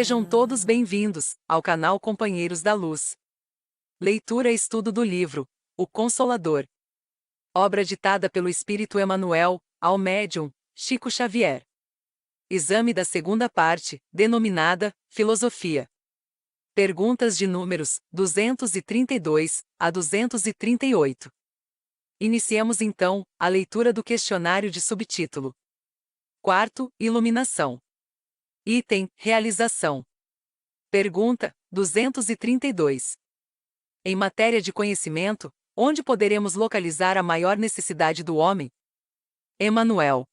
Sejam todos bem-vindos ao canal Companheiros da Luz. Leitura e estudo do livro O Consolador. Obra ditada pelo Espírito Emmanuel, ao médium Chico Xavier. Exame da segunda parte, denominada Filosofia. Perguntas de números 232 a 238. Iniciemos então a leitura do questionário de subtítulo. Quarto, Iluminação. Item, Realização. Pergunta 232. Em matéria de conhecimento, onde poderemos localizar a maior necessidade do homem? Emmanuel.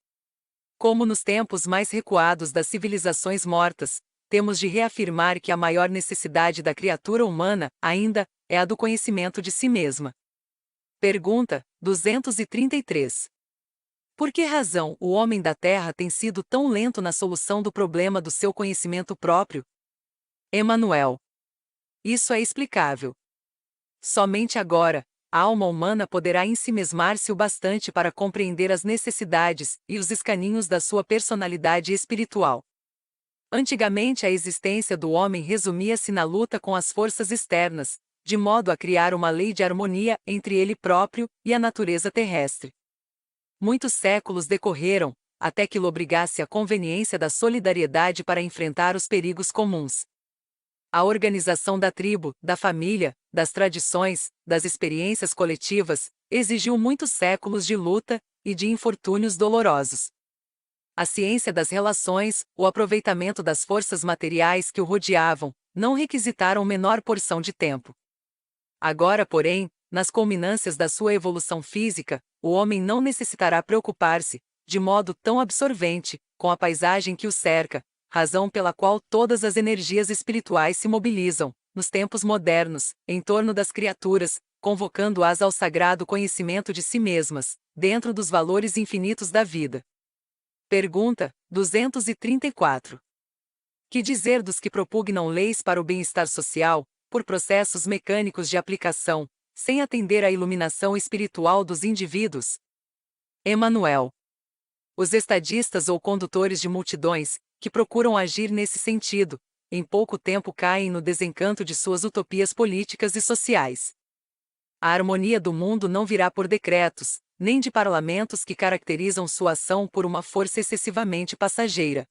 Como nos tempos mais recuados das civilizações mortas, temos de reafirmar que a maior necessidade da criatura humana, ainda, é a do conhecimento de si mesma. Pergunta 233. Por que razão o homem da Terra tem sido tão lento na solução do problema do seu conhecimento próprio? Emmanuel. Isso é explicável. Somente agora, a alma humana poderá ensimesmar-se o bastante para compreender as necessidades e os escaninhos da sua personalidade espiritual. Antigamente a existência do homem resumia-se na luta com as forças externas, de modo a criar uma lei de harmonia entre ele próprio e a natureza terrestre. Muitos séculos decorreram, até que lobrigasse a conveniência da solidariedade para enfrentar os perigos comuns. A organização da tribo, da família, das tradições, das experiências coletivas, exigiu muitos séculos de luta e de infortúnios dolorosos. A ciência das relações, o aproveitamento das forças materiais que o rodeavam, não requisitaram menor porção de tempo. Agora, porém, nas culminâncias da sua evolução física, o homem não necessitará preocupar-se, de modo tão absorvente, com a paisagem que o cerca, razão pela qual todas as energias espirituais se mobilizam, nos tempos modernos, em torno das criaturas, convocando-as ao sagrado conhecimento de si mesmas, dentro dos valores infinitos da vida. Pergunta 234. Que dizer dos que propugnam leis para o bem-estar social, por processos mecânicos de aplicação, sem atender à iluminação espiritual dos indivíduos? Emmanuel. Os estadistas ou condutores de multidões, que procuram agir nesse sentido, em pouco tempo caem no desencanto de suas utopias políticas e sociais. A harmonia do mundo não virá por decretos, nem de parlamentos que caracterizam sua ação por uma força excessivamente passageira.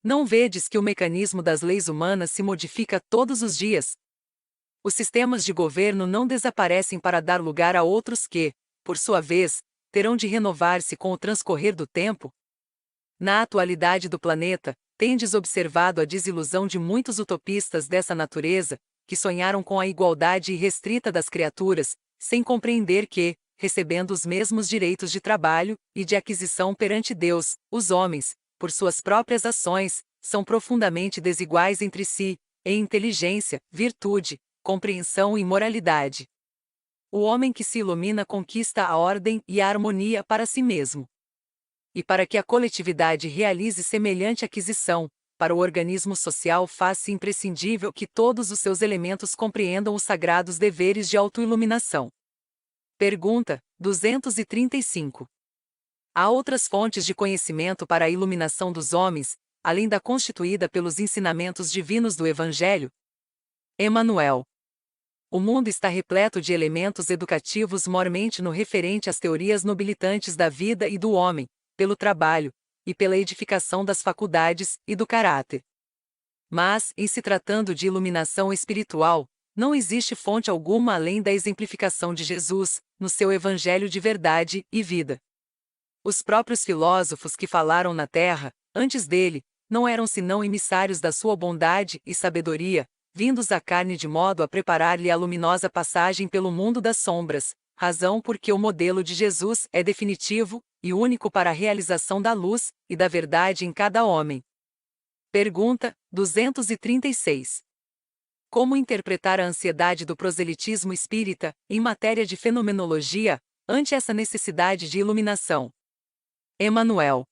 Não vedes que o mecanismo das leis humanas se modifica todos os dias? Os sistemas de governo não desaparecem para dar lugar a outros que, por sua vez, terão de renovar-se com o transcorrer do tempo? Na atualidade do planeta, tendes observado a desilusão de muitos utopistas dessa natureza, que sonharam com a igualdade irrestrita das criaturas, sem compreender que, recebendo os mesmos direitos de trabalho e de aquisição perante Deus, os homens, por suas próprias ações, são profundamente desiguais entre si, em inteligência, virtude, compreensão e moralidade. O homem que se ilumina conquista a ordem e a harmonia para si mesmo. E para que a coletividade realize semelhante aquisição, para o organismo social faz-se imprescindível que todos os seus elementos compreendam os sagrados deveres de autoiluminação. Pergunta 235. Há outras fontes de conhecimento para a iluminação dos homens, além da constituída pelos ensinamentos divinos do Evangelho? Emmanuel. O mundo está repleto de elementos educativos mormente no referente às teorias nobilitantes da vida e do homem, pelo trabalho, e pela edificação das faculdades e do caráter. Mas, em se tratando de iluminação espiritual, não existe fonte alguma além da exemplificação de Jesus, no seu Evangelho de verdade e vida. Os próprios filósofos que falaram na terra, antes dele, não eram senão emissários da sua bondade e sabedoria, vindos à carne de modo a preparar-lhe a luminosa passagem pelo mundo das sombras, razão porque o modelo de Jesus é definitivo e único para a realização da luz e da verdade em cada homem. Pergunta 236. Como interpretar a ansiedade do proselitismo espírita, em matéria de fenomenologia, ante essa necessidade de iluminação? Emmanuel.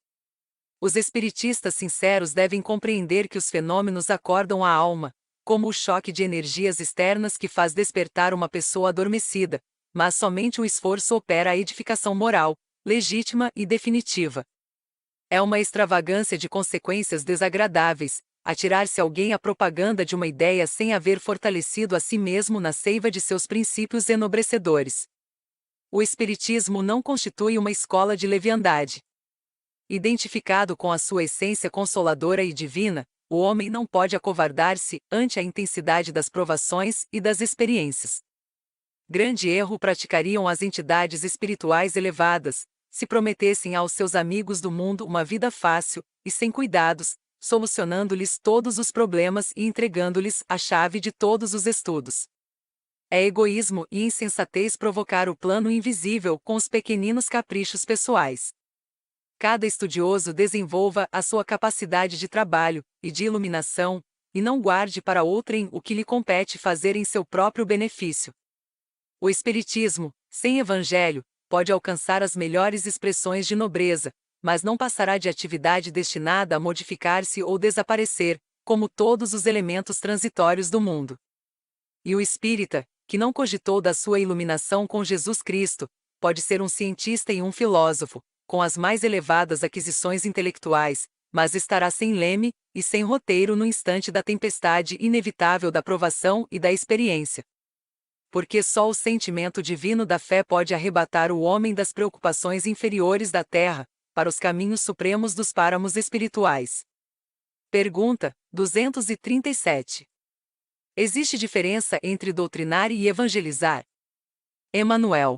Os espiritistas sinceros devem compreender que os fenômenos acordam a alma, como o choque de energias externas que faz despertar uma pessoa adormecida, mas somente o esforço opera a edificação moral, legítima e definitiva. É uma extravagância de consequências desagradáveis, atirar-se alguém à propaganda de uma ideia sem haver fortalecido a si mesmo na seiva de seus princípios enobrecedores. O Espiritismo não constitui uma escola de leviandade. Identificado com a sua essência consoladora e divina, o homem não pode acovardar-se ante a intensidade das provações e das experiências. Grande erro praticariam as entidades espirituais elevadas, se prometessem aos seus amigos do mundo uma vida fácil e sem cuidados, solucionando-lhes todos os problemas e entregando-lhes a chave de todos os estudos. É egoísmo e insensatez provocar o plano invisível com os pequeninos caprichos pessoais. Cada estudioso desenvolva a sua capacidade de trabalho e de iluminação, e não guarde para outrem o que lhe compete fazer em seu próprio benefício. O Espiritismo, sem Evangelho, pode alcançar as melhores expressões de nobreza, mas não passará de atividade destinada a modificar-se ou desaparecer, como todos os elementos transitórios do mundo. E o espírita, que não cogitou da sua iluminação com Jesus Cristo, pode ser um cientista e um filósofo, com as mais elevadas aquisições intelectuais, mas estará sem leme e sem roteiro no instante da tempestade inevitável da provação e da experiência. Porque só o sentimento divino da fé pode arrebatar o homem das preocupações inferiores da terra, para os caminhos supremos dos páramos espirituais. Pergunta 237. Existe diferença entre doutrinar e evangelizar? Emanuel.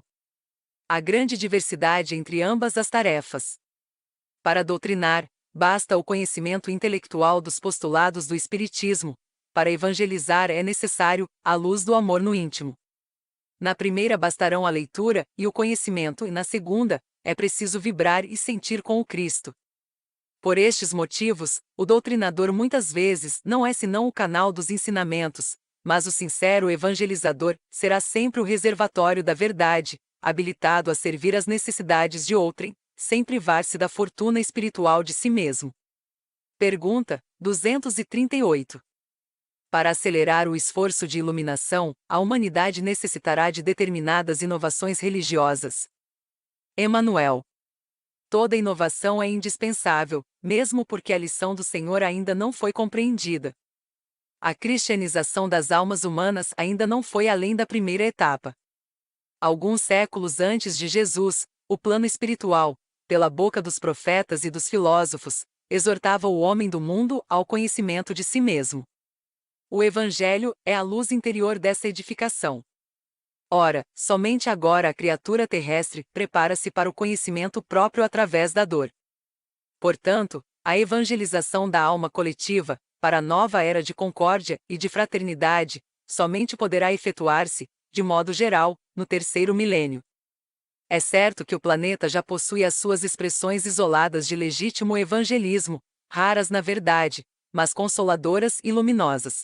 Há grande diversidade entre ambas as tarefas. Para doutrinar, basta o conhecimento intelectual dos postulados do Espiritismo. Para evangelizar é necessário a luz do amor no íntimo. Na primeira bastarão a leitura e o conhecimento, e na segunda, é preciso vibrar e sentir com o Cristo. Por estes motivos, o doutrinador muitas vezes não é senão o canal dos ensinamentos, mas o sincero evangelizador será sempre o reservatório da verdade, habilitado a servir às necessidades de outrem, sem privar-se da fortuna espiritual de si mesmo. Pergunta 238. Para acelerar o esforço de iluminação, a humanidade necessitará de determinadas inovações religiosas. Emanuel. Toda inovação é indispensável, mesmo porque a lição do Senhor ainda não foi compreendida. A cristianização das almas humanas ainda não foi além da primeira etapa. Alguns séculos antes de Jesus, o plano espiritual, pela boca dos profetas e dos filósofos, exortava o homem do mundo ao conhecimento de si mesmo. O Evangelho é a luz interior dessa edificação. Ora, somente agora a criatura terrestre prepara-se para o conhecimento próprio através da dor. Portanto, a evangelização da alma coletiva, para a nova era de concórdia e de fraternidade, somente poderá efetuar-se, de modo geral, no terceiro milênio. É certo que o planeta já possui as suas expressões isoladas de legítimo evangelismo, raras na verdade, mas consoladoras e luminosas.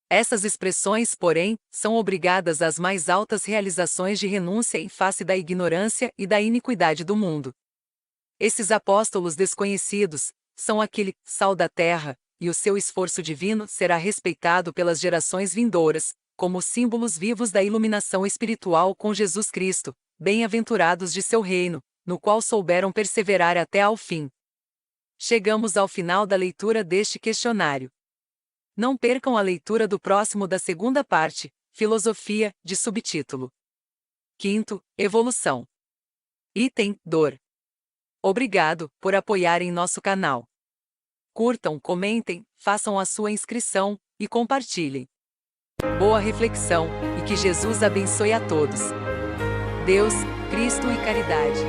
Essas expressões, porém, são obrigadas às mais altas realizações de renúncia em face da ignorância e da iniquidade do mundo. Esses apóstolos desconhecidos são aquele sal da terra, e o seu esforço divino será respeitado pelas gerações vindouras, como símbolos vivos da iluminação espiritual com Jesus Cristo, bem-aventurados de seu reino, no qual souberam perseverar até ao fim. Chegamos ao final da leitura deste questionário. Não percam a leitura do próximo da segunda parte, Filosofia, de subtítulo 5º, Evolução. Item, Dor. Obrigado por apoiarem nosso canal. Curtam, comentem, façam a sua inscrição e compartilhem. Boa reflexão, e que Jesus abençoe a todos. Deus, Cristo e caridade.